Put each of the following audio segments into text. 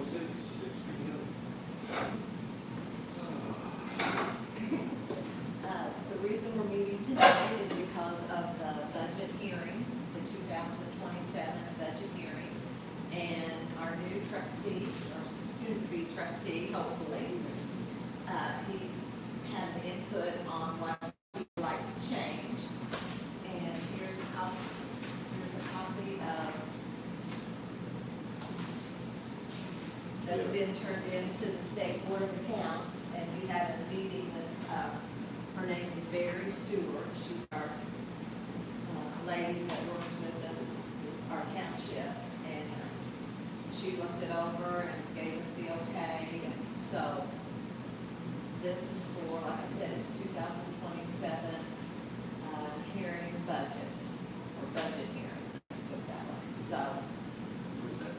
6 p.m. The reason we're meeting today is because of the budget hearing, the 2027 budget hearing, and our new trustee, or soon-to-be trustee, hopefully, he had input on what he'd like to change, and here's a copy of that's been turned into the State Board of Accounts, and we had a meeting with, her name is Barry Stewart. She's our lady that works with us, our township, and she looked it over and gave us the okay, and so this is for, like I said, it's 2027 hearing budget, or budget hearing, let's put it that way. So, Who's that?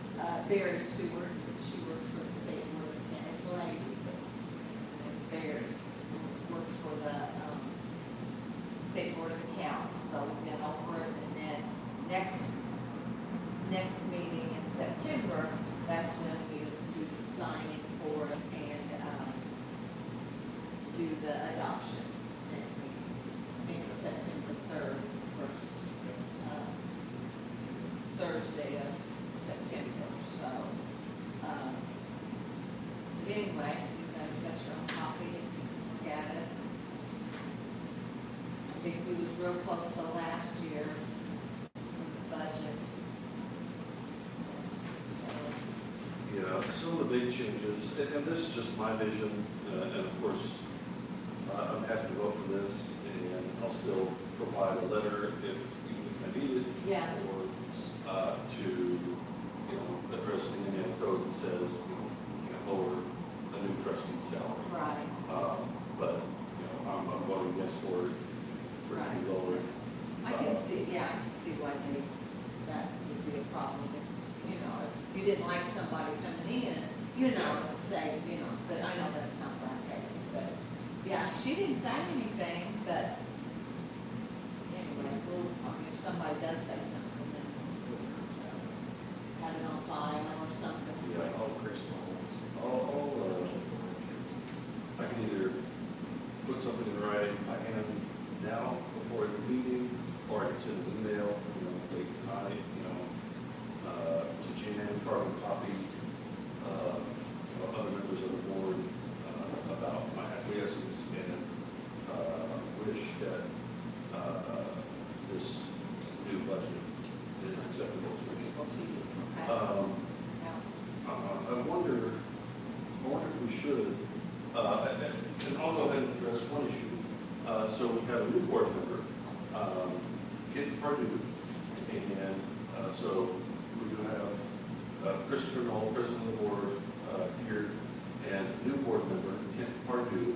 Barry Stewart, she works for the State Board of Accounts, it's a lady, but it's Barry, works for the State Board of Accounts, so we've been over it, and then next meeting in September, that's when we do the signing for it and do the adoption next meeting. I think it's September 3rd, is the first Thursday of September, so, but anyway, you guys got your own copy, if you can look at it. I think we was real close to last year with the budget. So, Yeah, some of the big changes, and this is just my vision, and of course, I'm happy to vote for this, and I'll still provide a letter if you think I need it. Yeah. Or to, address the Indiana code that says, you can't lower a new trustee's salary. right, But, I'm voting yes for it, for it to be lowered. I can see, yeah, I can see why that would be a problem if, if you didn't like somebody coming in, say, but I know that's not our case, but, yeah, she didn't say anything, but anyway, if somebody does say something, then have it on file or something. Yeah, I can either put something in writing by hand now before the meeting, or I can send an email, late tonight, to Jan, carbon copy, other members of the board, about my acquiescence and, wish that, this new budget is acceptable to me. Okay. I wonder if we should, and I'll go ahead and address one issue. So we have a new board member, Kent Pardue, and so we do have Christopher Knoll, president of the board, here, and new board member, Kent Pardue.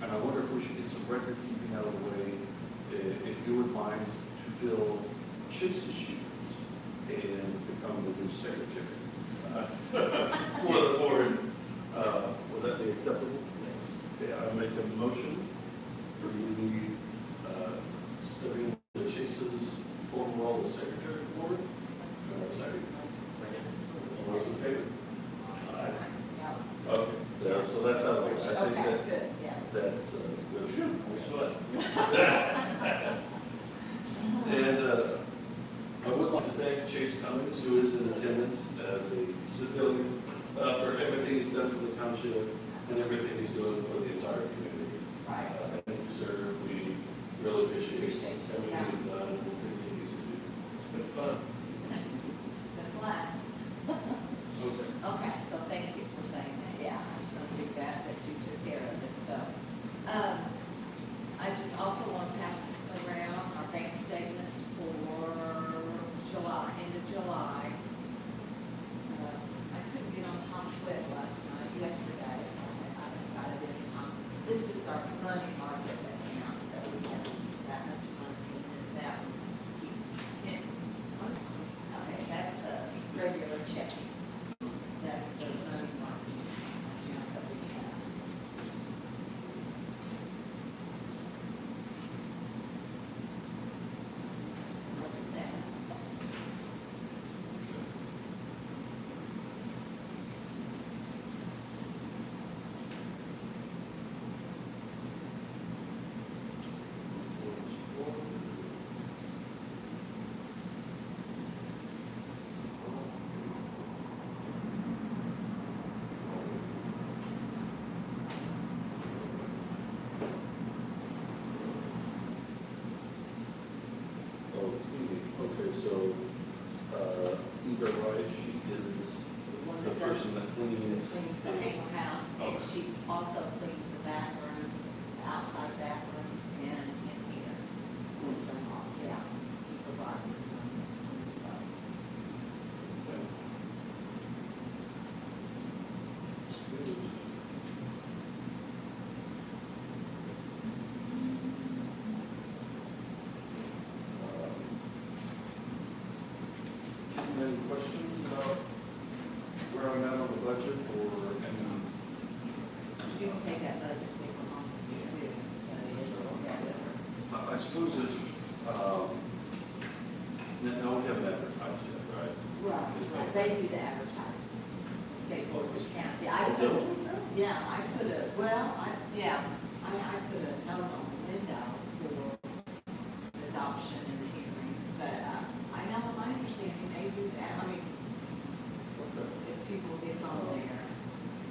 And I wonder if we should get some record keeping out of the way, if you would mind to fill Chase's shoes and become the new secretary for the board. Would that be acceptable? Yes. Yeah, I make a motion for you to be stepping into Chase's former role as secretary of the board. Second. All those in favor? Aye. Yeah. Okay, so that's out of the way. I think Okay, that good, yeah. that's good. And I would like to thank Chase Cummings, who is in attendance as a civilian, for everything he's done for the township and everything he's doing for the entire community. Right. Thank you, sir. We really appreciate Appreciate you, everything yeah. you've done and will continue to do. It's been fun. It's been a blast. Okay. Okay, so thank you for saying that, yeah, I was gonna do that you took care of it, so. I just also want to pass around our bank statements for July, end of July. I couldn't get on top of it yesterday, so I haven't got it any time. This is our money market person that cleans. Cleans the hangar house, and Okay. she also cleans the bathrooms, the outside bathrooms, and in here. Cleans them all, yeah. He provides some, cleans those. Okay. That's good. Any questions about where I'm at on the budget or any? You can take that budget, take it home with you too, study it or whatever. I suppose if, now we haven't advertised yet, right? Right, they do the advertising, the state board of county. I Oh, put, really? yeah, I put a, well, I put a note on the window for the adoption and the hearing, but, I know, my understanding, they do that, I mean, Okay. if people gets on there.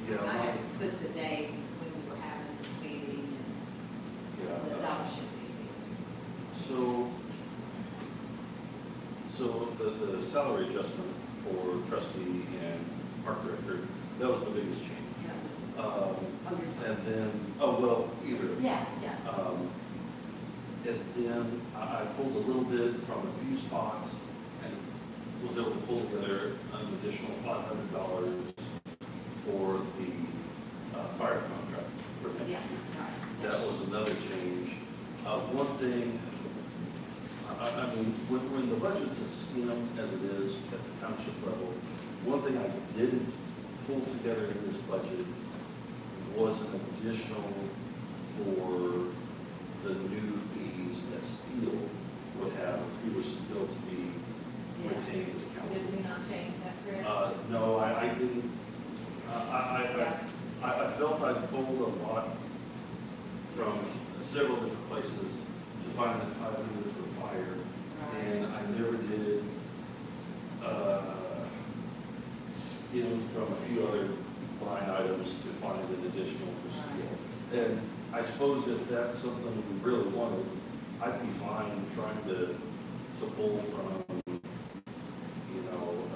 Yeah, I had mine- to put the date when we were having this meeting and yeah. the adoption meeting. So the salary adjustment for trustee and park director, that was the biggest change. That was- Um, Oh, you're. and then, oh, well, either. Yeah, yeah. And then I pulled a little bit from a few spots and was able to pull together an additional $500 for the fire contract for next Yeah, year. right. That was another change. One thing, I mean, when the budget's as skim as it is at the township level, one thing I didn't pull together in this budget was an additional for the new fees that Steel would have if he was still to be Yeah. retained as Did council. we not change that, Chris? No, I didn't, Yeah. I felt I pulled a lot from several different places to find that 500 for fire, and Right. I never did, skim from a few other line items to find an additional for steel. And I suppose if that's something we really wanted, I'd be fine trying to pull from, you know,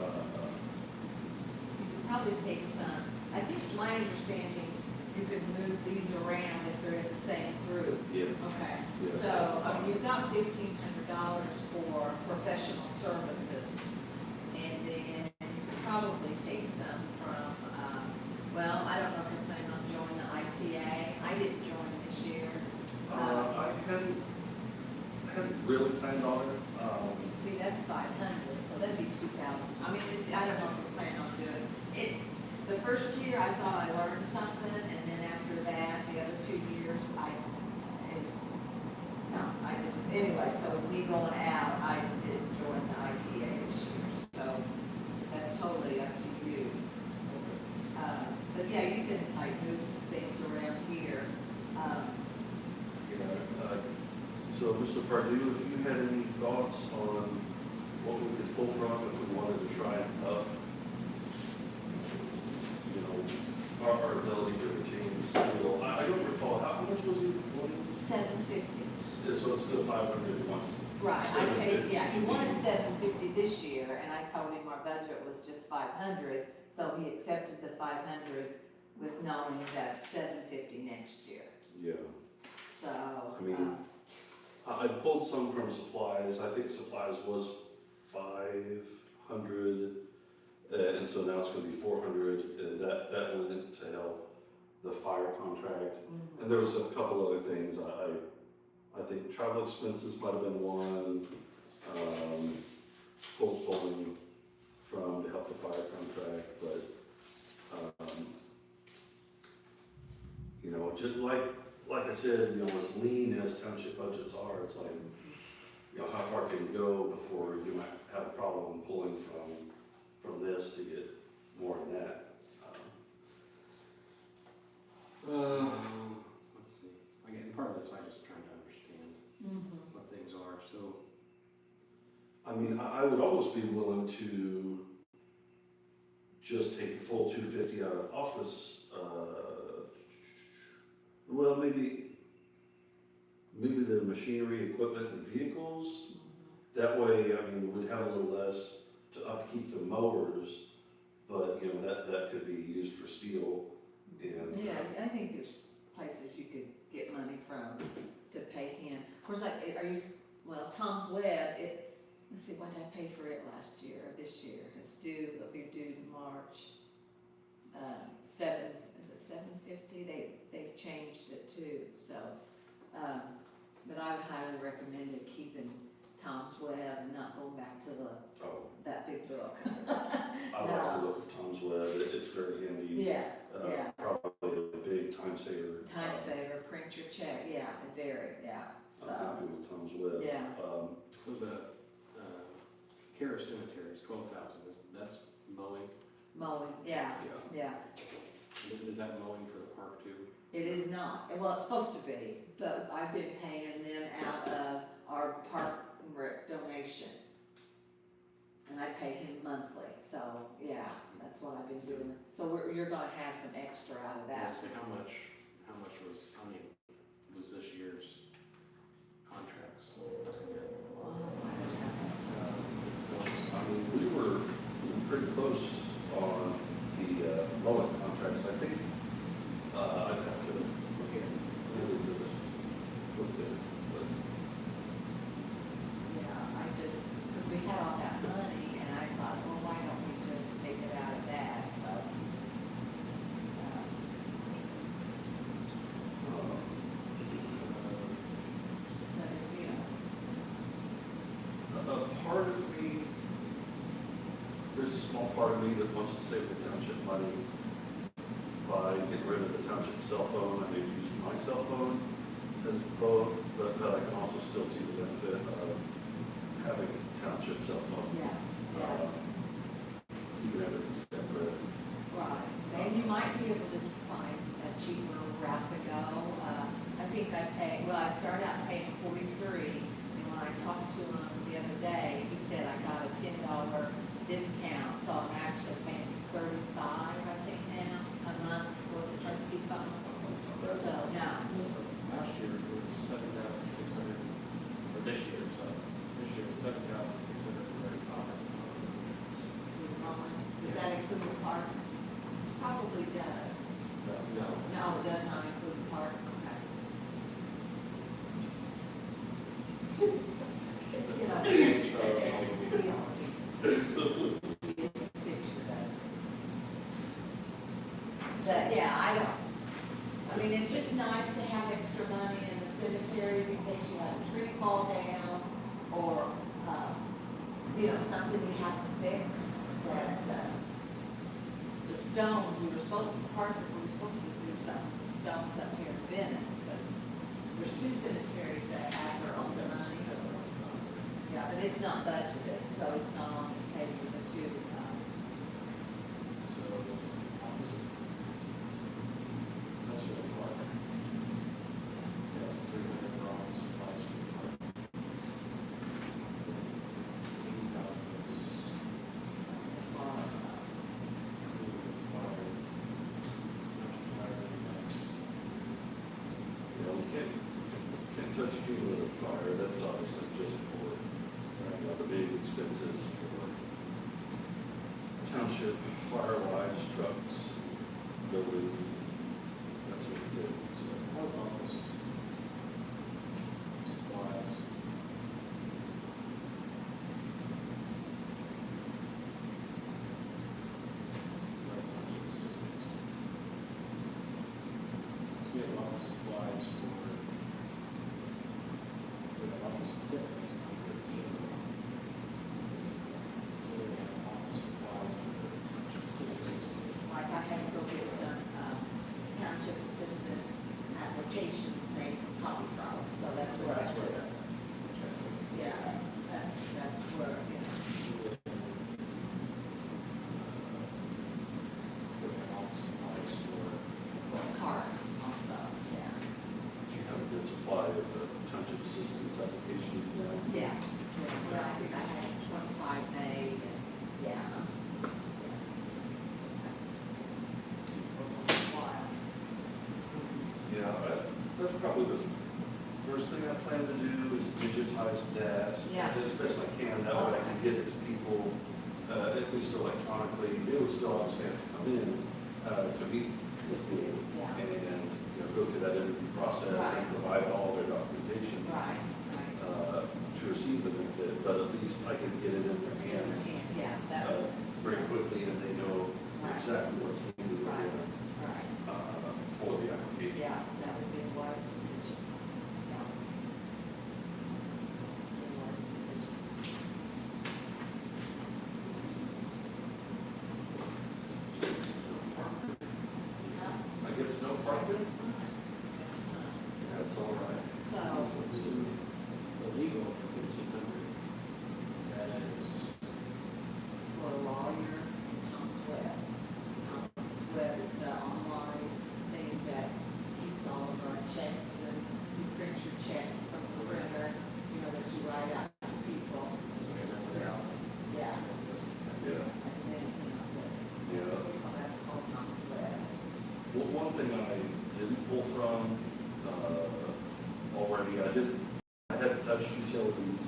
You could probably take some, I think my understanding, you could move these around if they're in the same group. yes. Okay, Yes. so, you've got $1,500 for professional services, and then you could probably take some from, well, I don't know if you're planning on joining the ITA. I didn't join this year. I hadn't really planned on it. See, that's 500, so that'd be 2,000. I mean, I don't know if we're planning on doing it. The first year, I thought I learned something, and then after that, the other 2 years, anyway, so with me going out, I didn't join the ITA this year, so that's totally up to you. But yeah, you can like move some things around here. So, Mr. Pardue, if you had any thoughts on what we could pull from if we wanted to try and up, you know, our ability to retain steel. I don't recall, how much was it? 750. So it's still 500 once. Right, I paid, 750. yeah, he wanted 750 this year, and I told him our budget was just 500, so he accepted the 500 with knowing that 750 next year. Yeah. So, I mean, I pulled some from supplies. I think supplies was 500, and so now it's going to be 400. And that went to help the fire contract. mhm. And there was a couple other things. I think travel expenses might have been one. Pulling from to help the fire contract, but you know, just like I said, you know, as lean as township budgets are, it's like, you know, how far can you go before you might have a problem pulling from this to get more than that? Let's see, again, part of this, I just trying to understand Mhm. what things are, so. I mean, I would almost be willing to just take the full 250 out of office, well, maybe the machinery, equipment, and vehicles. That way, I mean, we'd have a little less to upkeep the mowers, but, but, you know, that could be used for steel and. Yeah, I think there's places you could get money from to pay him. Of course, like, well, Tom's Web, let's see, what did I pay for it last year, or this year? It'll be due March, is it $750? They've changed it too, so, but I would highly recommend it, keeping Tom's Web and not going back to Oh, that big book. I like to look at Tom's Web, it's very handy. Yeah, yeah. Probably a big time saver. Time saver, print your check, yeah, very, yeah, I'm so, happy with Tom's Web. yeah. So the care of cemetery is 12,000, that's mowing? Mowing, yeah, yeah. Is that mowing for the park too? It is not, well, it's supposed to be, but I've been paying them out of our park and rec donation. And I pay him monthly, so, yeah, that's what I've been doing. So you're gonna have some extra out of I that. was saying, how many was this year's contracts? Well, I don't know. I mean, we were pretty close on the mowing contracts, I think. I'd have to look at it, but Yeah, because we had all that money, and I thought, well, why don't we just take it out of that, so. But if, a part of me, there's a small part of me that wants to save the township money by getting rid of the township cell phone and maybe use my cell phone as both, but I can also still see the benefit of having a township cell phone. yeah, You can have it separate. right, and you might be able to find a cheaper route to go. I think I started out paying $43, and when I talked to him the other day, he said I got a $10 discount, so I'm actually paying $35, I think now, a month for the trustee fund. So, no, Last year it was 7,600, or this year, so this year was 7,635. does that include the park? Probably does. No. No, it does not include the park, okay. You know, you said that, you know, but yeah, I mean, it's just nice to have extra money in the cemeteries in case you have a tree fall down or, something you have to fix that, the stones, we were supposed to do some of the stones up here in Bennett because there's 2 cemeteries that have their own money. Yeah, but it's not budgeted, so it's not on this page with the 2, So it's office. That's for the park. Yes, 300 for office supplies for the park. 80,000 that's the far, You know, we can't touch cumulative fire, that's obviously just for, the big expenses for township, fire lines, trucks, buildings, that sort of thing. office supplies. That's not just assistance. So we have office supplies we have office equipment under general. So we have office supplies under assistance. like I had to go get some, township assistance applications made from Copy Frog, so that's where I took it. Yeah, that's where, We have office supplies for car also, yeah. You have a good supply of the township assistance applications now. Yeah, well, I think I had 25 made, and, yeah. Yeah, that's probably the first thing I plan to do is digitize that. Yeah. As best I can, that way I can get it to people at least electronically, they would still obviously have to come in, to meet with you. Yeah. And, you know, go through that interview process Right. and provide all their documentation. Right. To receive the benefit, but at least I can get it in their hands, Yeah, that was. very quickly, and they know Right. exactly what's needed Right, within, right. for the application. Yeah, that would be a wise decision. Yeah. A wise decision. Yeah. I guess no That parking. was fine. That's all right. So, Illegal for 1,500. That is, for a lawyer in Tom's Web, Tom's Web is the online thing that keeps all of our checks, and you print your checks from the printer, you know, that you write out to people. that's about. Yeah, Yeah. and then, you know, Yeah. we call that called Tom's Web. Well, one thing I didn't pull from, already, I had to touch utilities,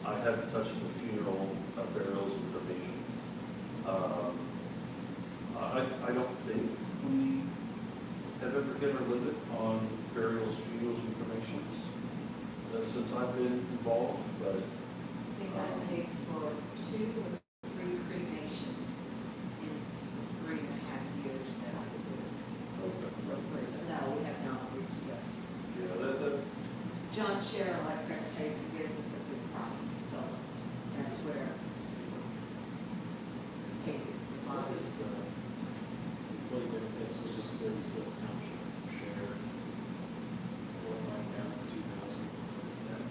I had to touch the funeral, burials and cremations. I don't think we have ever hit our limit on burials, funerals and cremations, since I've been involved, but, I think I paid for 2 or 3 cremations in 3.5 years that I was doing this. So, no, we have not reached that. yeah, that, John Sherrill at Crest Haven gives us a good price, so that's where take it, the bodies. Employee benefits, this is 37 Township share. 4 line down for 2,000. Is that?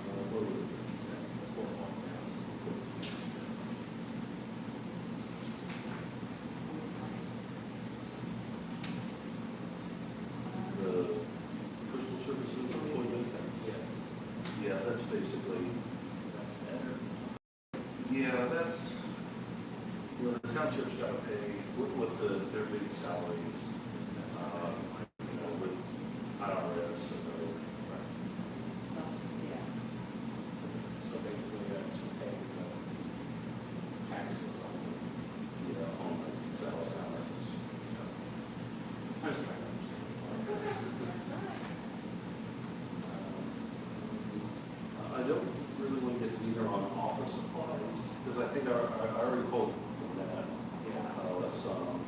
Is that the 4 line down? the personal services, employee benefits. Yeah. Yeah, that's basically, Is that set or? yeah, that's, the township's got to pay with their big salaries, That's you know, with IRS and the, So, yeah, So basically, that's paying the taxes on the you know, on the sales salaries. taxes. I was trying to understand. It's that's like- okay, that's all right. I don't really want to get either on office supplies, because I think I already pulled from that, some,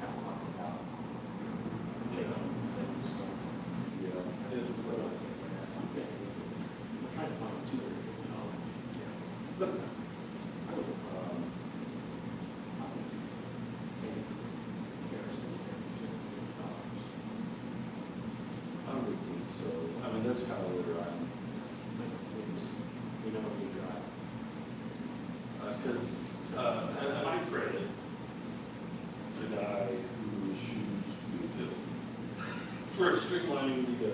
Yeah. So, yeah. I did it for, I'm trying to find $250. But, I would, I would pay for kerosene $250. I would think so, I mean, that's kind of where I'm, Makes it seems, we know what we drive. because, as my credit, the guy whose shoes we fill, for streamlining the,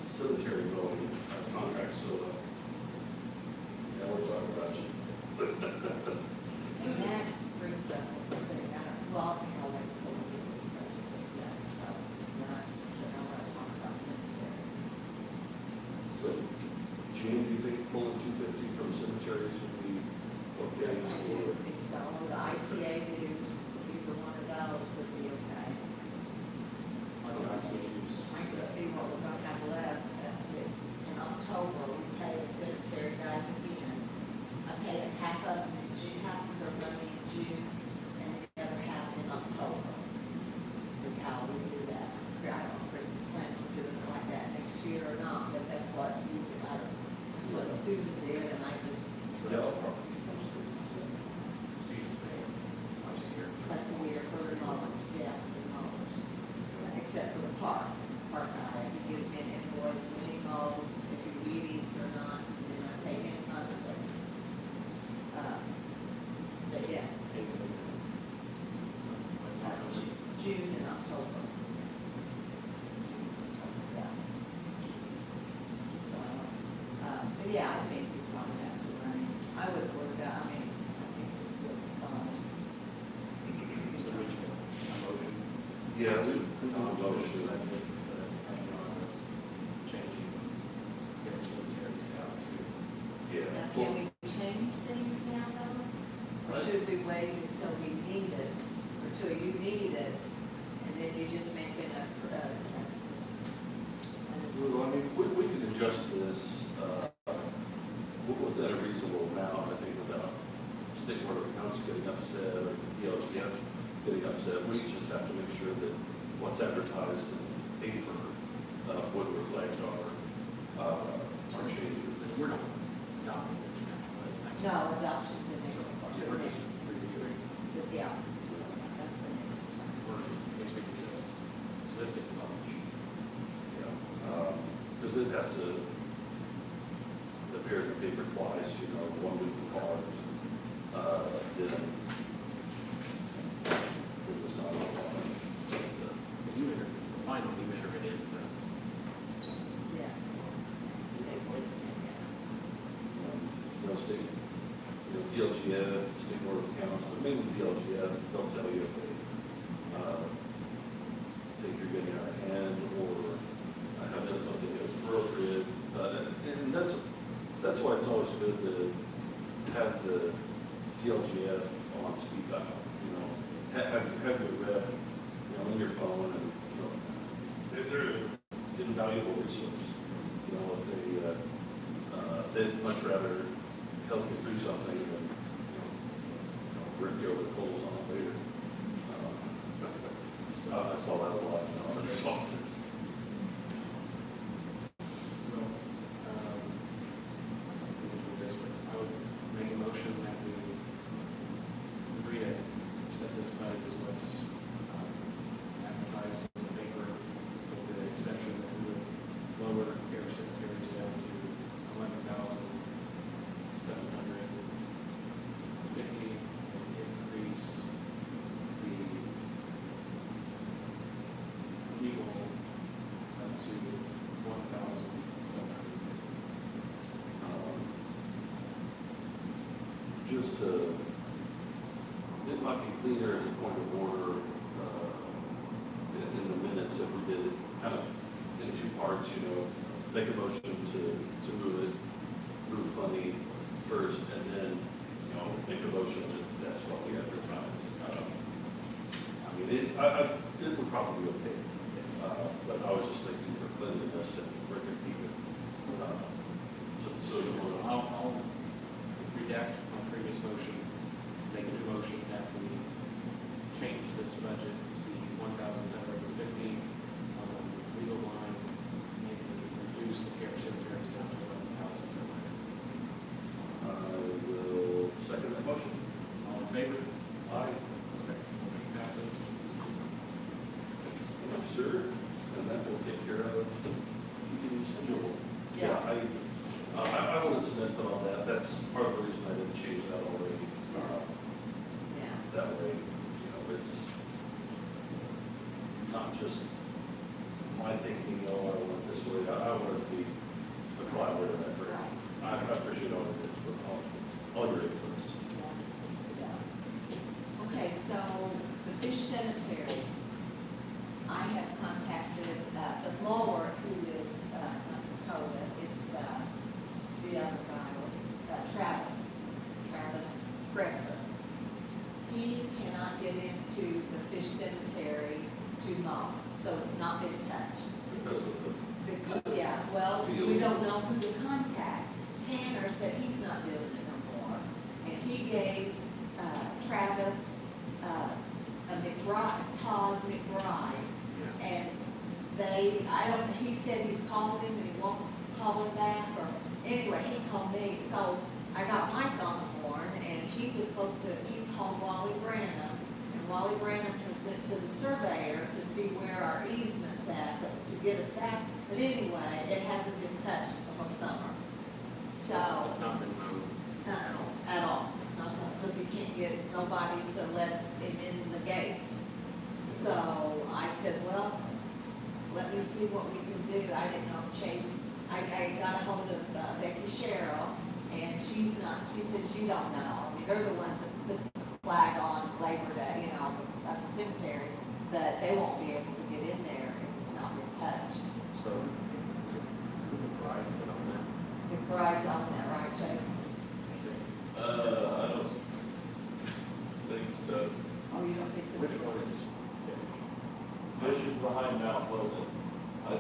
cemetery mowing contract, so, yeah, we're talking about you. And that brings up a thing, I don't, well, I think I'll wait until we get this budget with that, so, then I want to talk about cemetery. So, Gene, do you think pulling 250 from cemeteries would be okay? I do think so, the ITA dues, either one of those would be okay. I can see what we're gonna have left, in October, we pay the cemetery guys again. I pay half of them in June, half of their money in June, and the other half in October. Is how we do that. I don't know if Chris is planning on doing it like that next year or not, but that's what you, that's what Susan did, and I just, So Yeah. that's probably most of the same. So you just pay twice a year. twice a year for the mowers, yeah, the mowers. Except for the park guy, he gives me an invoice when he mows, if he weeds or not, and then I pay him monthly. But yeah, Pay the big one. So, it's that's like not much. June and October. Yeah. So, but yeah, I think we probably have some money. I would work out, I mean, I think we would be fine. So we can, a motion. Yeah, we, Motion, I think, changing their cemeteries out to. yeah. Now, Well, can we should we wait until we need it, or till you need it, and then you just make it Well, I mean, we can adjust this, within a reasonable amount, I think, without state board of accounts getting upset, or the DLGF getting upset. We just have to make sure that what's advertised in paper, would reflect our changes. We're not adopting this now, that's next. No, adoption's the next, So, the we're next, just reviewing, yeah, that's the next. we're, I guess we can do it. So this gets published. Yeah, because it has to appear in the paper twice, you know, 1 week apart, then it was not on. You enter, the final, you enter it into. Yeah. State board, You know, state, you know, DLGF, state board of accounts, but mainly DLGF, they'll tell you if they, think you're getting out of hand, or have done something inappropriate, and that's why it's always good to have the DLGF on speed dial, you know, have your rep, you know, in your phone, and, you know, they're an invaluable resource. You know, if they'd much rather help you through something than, rip you over the coals on it later. I saw that a lot in our office. I would make a motion that we agree to set this budget as what's advertised in the paper, with the exception that we would lower care secretaries down to 11,750, and increase the legal up to 1,750. Just it might be cleaner as a point of order, in the minutes if we did it kind of in 2 parts, you know, make a motion to move money first, and then, you know, make a motion that that's what we advertise. I mean, it would probably be okay, but I was just thinking for cleanliness and record keeping. So I'll redact my previous motion, make a new motion that we change this budget to be 1,750 on the legal line, and reduce the care cemeteries down to 11,700. I will second that motion. All in favor? Aye. Okay, motion passes. Sir, and that will take care of schedule. Yeah. I will submit on that. That's part of the reason I didn't change that already. Yeah. That way, you know, it's not just my thinking, oh, I want it this way. I want it to be a collaborative effort. I appreciate all of it, but all your inputs. Yeah. Okay, so the fish cemetery, I have contacted the mower who is, not Dakota, it's the other guy was Travis Gretzer. He cannot get into the fish cemetery to mow, so it's not been touched. Because of Yeah, well, we Field. don't know who to contact. Tanner said he's not doing it no more, and he gave Travis a McBride, Todd McBride, and he said he's called him and he won't call him back, or anyway, he called me, so I got Mike on the horn, and he called Wally Branham, and Wally Branham has went to the surveyor to see where our easement's at, but to get us back, but anyway, it hasn't been touched before summer. So, It's not been moved at all. at all, because he can't get nobody to let him in the gates. So I said, well, let me see what we can do. I didn't know if Chase, I got a hold of Becky Sherrill, and she said she don't know. They're the ones that puts the flag on Labor Day, you know, at the cemetery, but they won't be able to get in there if it's not been touched. So, is it McBride's been on that? McBride's on that, right, Chase? I don't,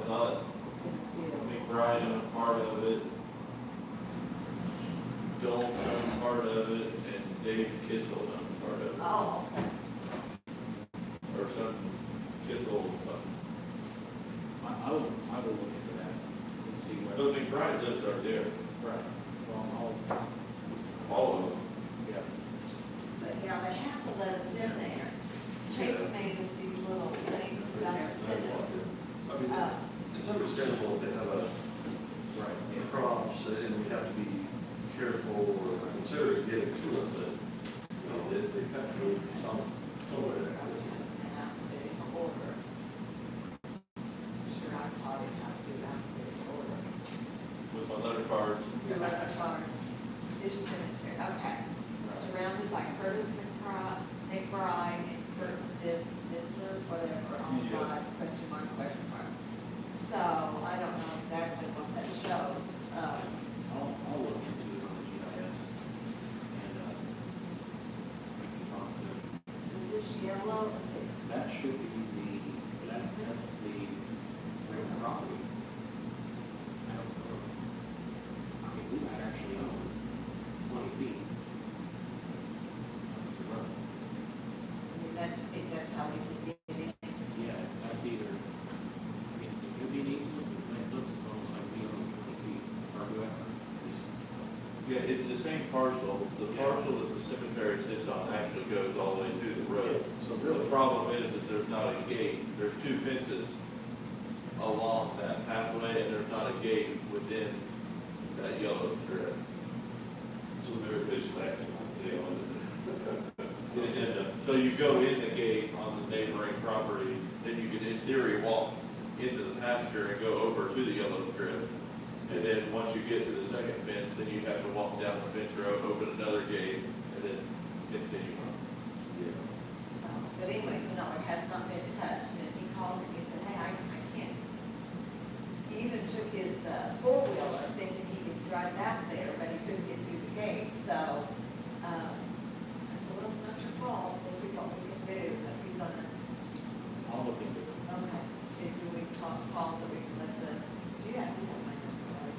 thought It's in the field. McBride owned part of it, Joel owned part of it, and Dave Kissel owned part of it. Oh, okay. Or some Kissel, something. I will look into that and see But what. McBride lives right there, Right. Well, all of them. yeah. But yeah, they have to let us in there. Chase made us these little things about our sentence. I mean, it's understandable if they have a Right. crops, and we have to be careful or consider getting to it, but, you know, they have to move somewhere to access it. And alphabetical order. Sure, I taught him how to do alphabetical order. With my letter cards. Your letter cards, Fish Cemetery, okay. Surrounded by Curtis McBride and Kurt Visler, whatever, on Yeah. by question mark, question mark. So I don't know exactly what that shows. I'll look into it on the GIS and, we can talk to them. Is this yellow? Let's see. That should be that's the real property. I don't know. I mean, we might actually own 20 feet. I mean, I think that's how we can get in. Yeah, that's either, I mean, it could be an easement, but it looks almost like we own 20 feet, or whoever. Yeah, it's the same parcel. The parcel that the cemetery sits on actually goes all the way to the road. So The problem is there's not a gate. There's two fences along that pathway, and there's not a gate within that yellow strip. So they're basically, so you go in the gate on the neighboring property, then you can in theory walk into the pasture and go over to the yellow strip. And then once you get to the second fence, then you have to walk down the fence road, open another gate, and then continue on. So, but anyway, so no, it has not been touched, and he called me, he said, hey, I can't. He even took his four-wheeler thinking he could drive out there, but he couldn't get through the gate, so, I said, well, it's not your fault, we'll see what we can do, but he's gonna, I'll look into it. okay, see if we can call, that we can let the, you have my number, right?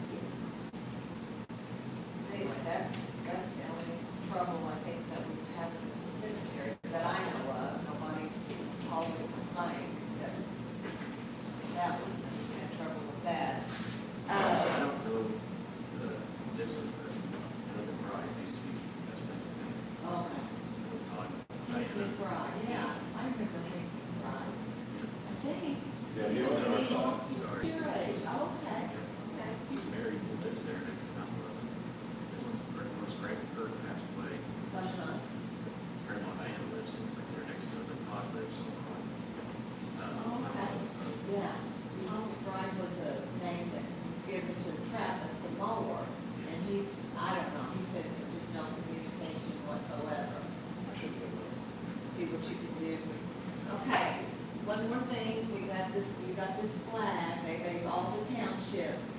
Anyway, that's the only trouble I think that we've had with the cemetery that I know of. Nobody's called or complained except that one. We had trouble with that. I don't know this is, I know the Brides used to be best friends with me. Okay. Nick McBride, yeah, I remember Nick McBride. I think. Yeah, you don't know our thought. He's already. Your age, oh, okay, okay. He's married, he lives there next to Mount Pleasant. This one's Grandma's Kurt passed away. Uh-huh. Grandma Diana lives right there next to him, and Todd lives on Okay, yeah. Tom McBride was a name that was given to Travis, the mower, and he's, I don't know, he said there's just no communication whatsoever. I should go look. See what you can do. Okay, one more thing, we got this flag, they gave all the townships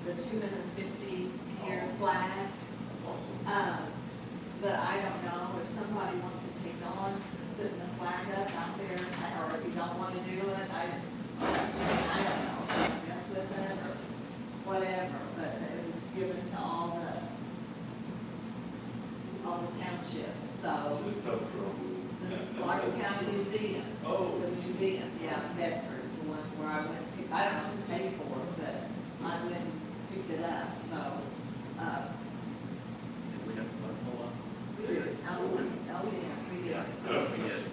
the 250-year flag. That's awesome. But I don't know if somebody wants to take on putting the flag up out there, or if you don't want to do it, I don't know, mess with it or whatever, but it was given to all the townships, so. It comes from. The Clarks County Museum. Oh. The museum, yeah, Bedford is the one where I went, I don't know who paid for it, but I went and picked it up, so, Did we have a flag pull up? we did, oh, yeah, we did. We did.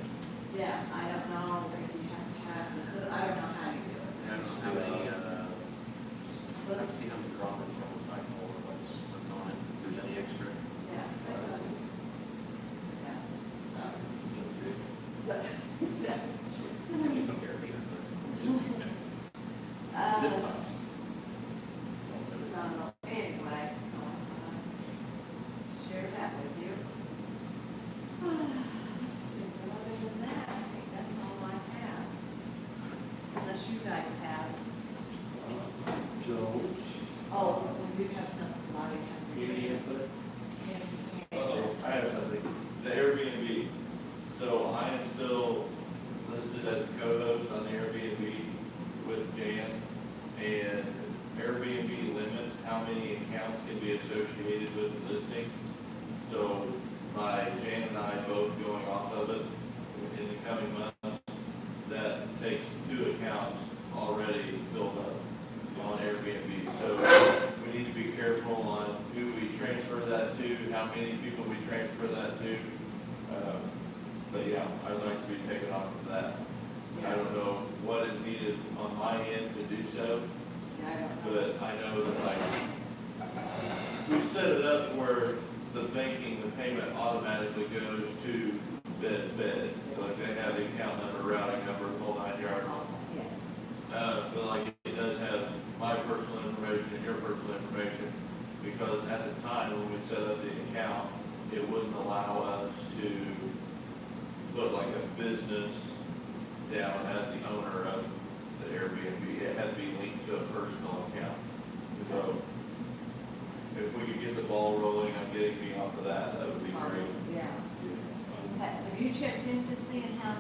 Yeah, I don't know if you have to have, I don't know how to do it. I don't know how many, But let's see how many droppings on the flagpole, or what's on it, if there's any extra. yeah, yeah, so. But, yeah. It's okay, Zip Uh, ties. So, anyway, so, share that with you. Let's see, but other than that, I think that's all I have. Unless you guys have, Jones. oh, we do have somebody has. Community input? Uh-oh, I have something. The Airbnb. So I am still listed as a co-host on Airbnb with Jan. yeah, I'd like to be taken off of that. I Yeah. don't know what is needed on my end to do so, Yeah, I don't know. but I know that like, we set it up where the banking, the payment automatically goes to Fed. Like they have the account number, routing number, the whole 9 yards. Yes. But like it does have my personal information and your personal information, because at the time when we set up the account, it wouldn't allow us to put like a business down as the owner of the Airbnb. It had to be linked to a personal account. So if we could get the ball rolling on getting me off of that, that would be great. Yeah. Have you checked into seeing how,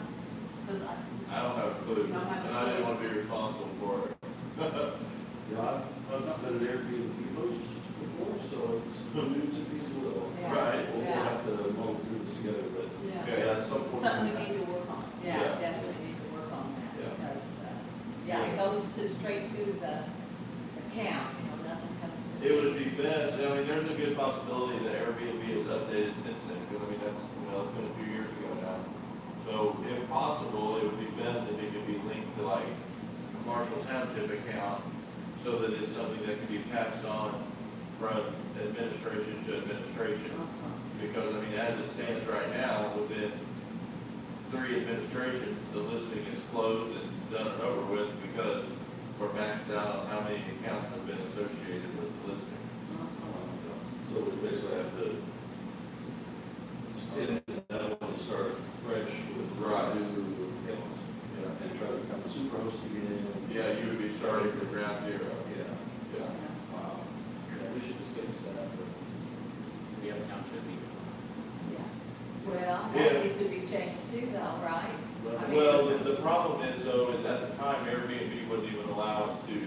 because I don't have a clue, You don't have a and I didn't clue. want to be responsible for it. Yeah, I've not been an Airbnb host before, so it's new to me as well. Yeah. Right. We'll Yeah. have to mull through this together, but Yeah. yeah, at some point. something we need to work on. Yeah. Yeah, definitely need to work on that, Yeah. because, yeah, it goes straight to the account, nothing comes to me. It would be best, I mean, there's a good possibility that Airbnb has updated since then, because I mean, that's, it's been a few years ago now. So if possible, it would be best if it could be linked to like a Marshall Township account, so that it's something that can be passed on from administration to administration. Uh-huh. Because, I mean, as it stands right now, within 3 administrations, the listing is closed and done and over with, because we're maxed out on how many accounts have been associated with the listing. Uh-huh. So we basically have to, and I don't want to start fresh with Right. new accounts, and try to become a super host again. Yeah, you would be starting from ground zero. Yeah. Yeah. Wow. Yeah, we should just get it set up with, we have a township meeting. Yeah. Well, Yeah. that needs to be changed too, though, right? I mean, Well, the problem is though, is at the time Airbnb wouldn't even allow us to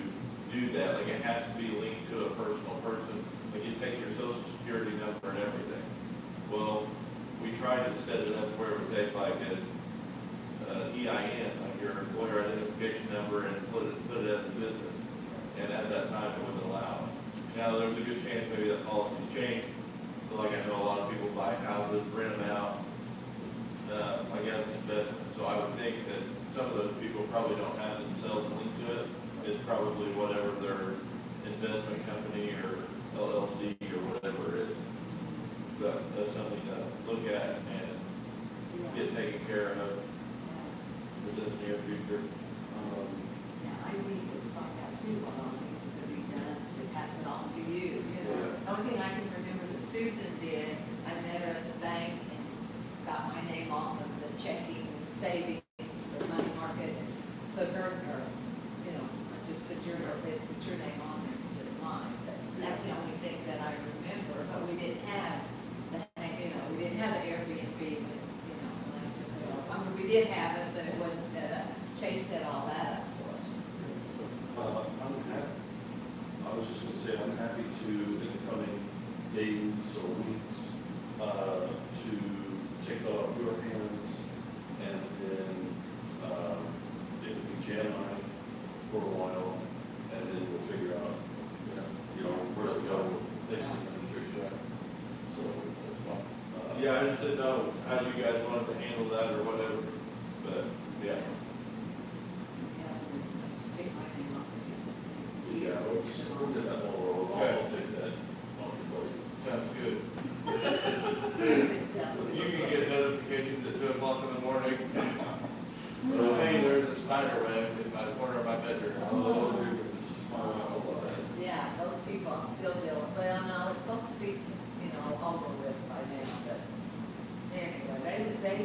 do that, like it has to be linked to a personal person, like it takes your social security number and everything. Well, we tried to set it up where it would take like an EIN, like your employer identification number, and put it as a business, and at that time it wouldn't allow it. Now, there's a good chance maybe that policy's changed, so like I know a lot of people buy houses, rent them out, I guess, investment. So I would think that some of those people probably don't have themselves linked to it. It's probably whatever their investment company or LLC or whatever it is. But that's something to look at and Yeah. get taken care of within the near future. Yeah, I need to find out too what all needs to be done to pass it on to you, Yeah. The only thing I can remember that Susan did, I met her at the bank and got my name off of the checking, savings, the money market, and put her, I just put your name on there instead of mine, but that's the only thing that I remember, but we didn't have we didn't have an Airbnb, but, when I took it off. I mean, we did have it, but it wasn't set up. Chase set all that up for us. I'm happy, I was just gonna say, I'm happy to, in the coming days or weeks, to take it off your hands, and then, it could be Jan and I for a while, and then we'll figure out, where to go, next administration. So, that's fine. Yeah, I just didn't know how you guys wanted to handle that or whatever, but, yeah. Yeah, take my name off of this. Yeah, we'll get that all rolled. I'll take that off your plate. Sounds good. It sounds good. You can get notifications at 2:00 in the morning. Oh, hey, there's a spider web in my corner of my bedroom. Oh, goodness. Yeah, those people I'm still dealing, well, no, it's supposed to be, over with by now, but anyway, they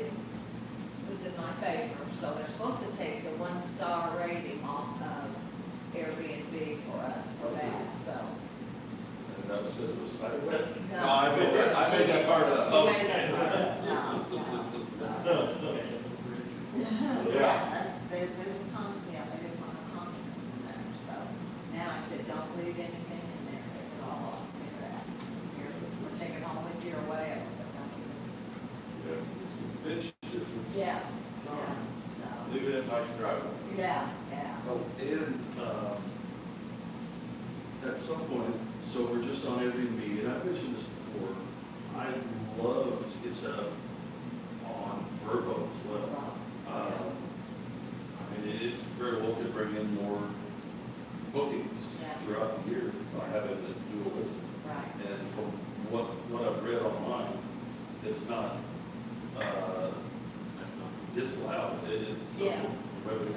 was in my favor, so they're supposed to take the 1-star rating off of Airbnb for us for that, so. And that was because it was spider web? No, I made that part up. You made that part up. No, so. Yeah, there was they didn't want confidence in there, so now I said, don't leave anything in there, take it all off, take it out. We're taking all with you or whatever, but don't leave it. It's a bitch difference. Yeah, Leave it in my driveway. yeah, Oh, and, at some point, so we're just on Airbnb, and I've mentioned this before, I'd love to get set up on Vrbo, in more bookings Yeah. throughout the year by having it dualistic. Right. And from what I've read online, it's not, disallowed, so Yeah. revenue